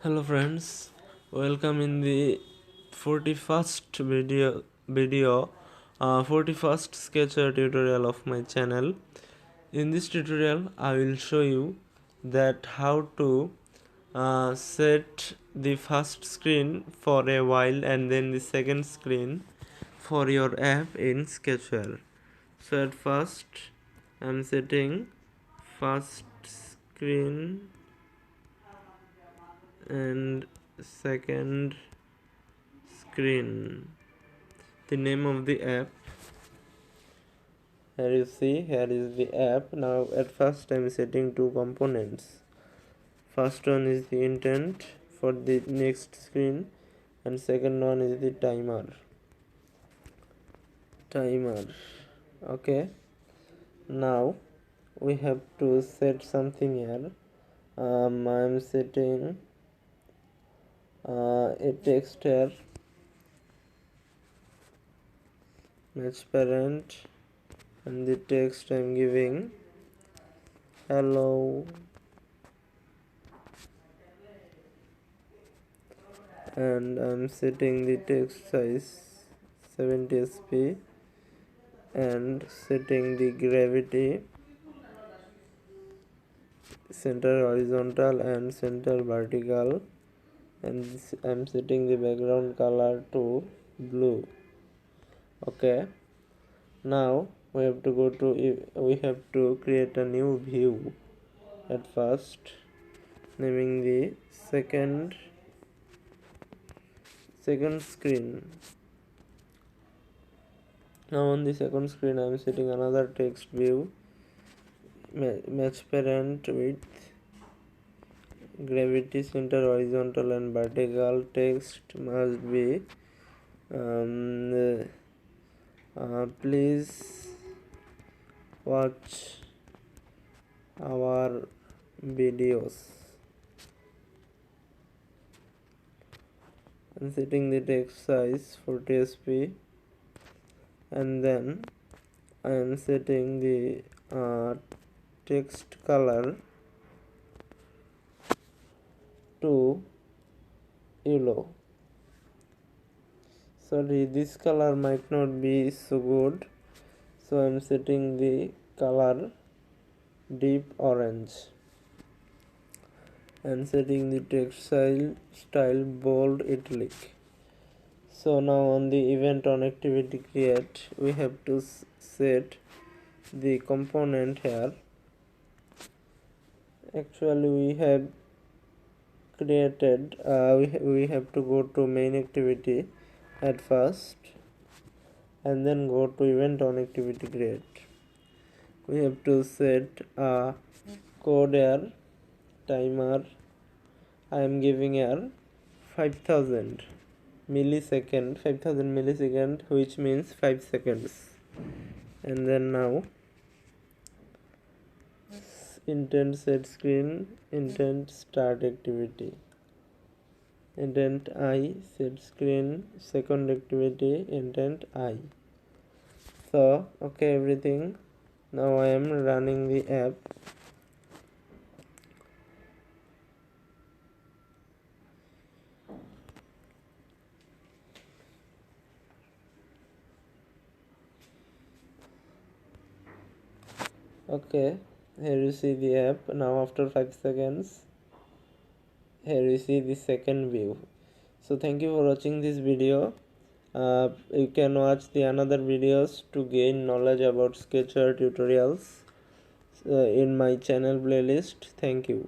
Hello friends, welcome in the 41st video 41st Sketchware tutorial of my channel. In this tutorial I will show you that how to set the first screen for a while and then the second screen for your app in Sketchware. So at first I am setting first screen and second screen. The name of the app, here you see, here is the app. Now at first I am setting two components. First one is the intent for the next screen and second one is the timer. Okay, now we have to set something here. I am setting a text here, match parent, and the text I am giving hello, and I am setting the text size 70 and setting the gravity center horizontal and center vertical, and I am setting the background color to blue. Okay, now we have to create a new view. At first, naming the second screen. Now on the second screen I am setting another text view, match parent with gravity center horizontal and vertical. Text must be please watch our videos, and setting the text size 40 and then I am setting the text color to yellow. Sorry, this color might not be so good, so I am setting the color deep orange and setting the text style bold italic. So now on the event on activity create, we have to set the component here. Actually we have created we have to go to main activity at first and then go to event on activity create. We have to set a code here, timer. I am giving here 5000 millisecond, which means 5 seconds. And then now intent set screen, intent start activity, intent I set screen, second activity, intent I. So okay, everything. Now I am running the app. Okay, here you see the app. Now after 5 seconds, here you see the second view. So thank you for watching this video. You can watch the another videos to gain knowledge about Sketchware tutorials in my channel playlist. Thank you.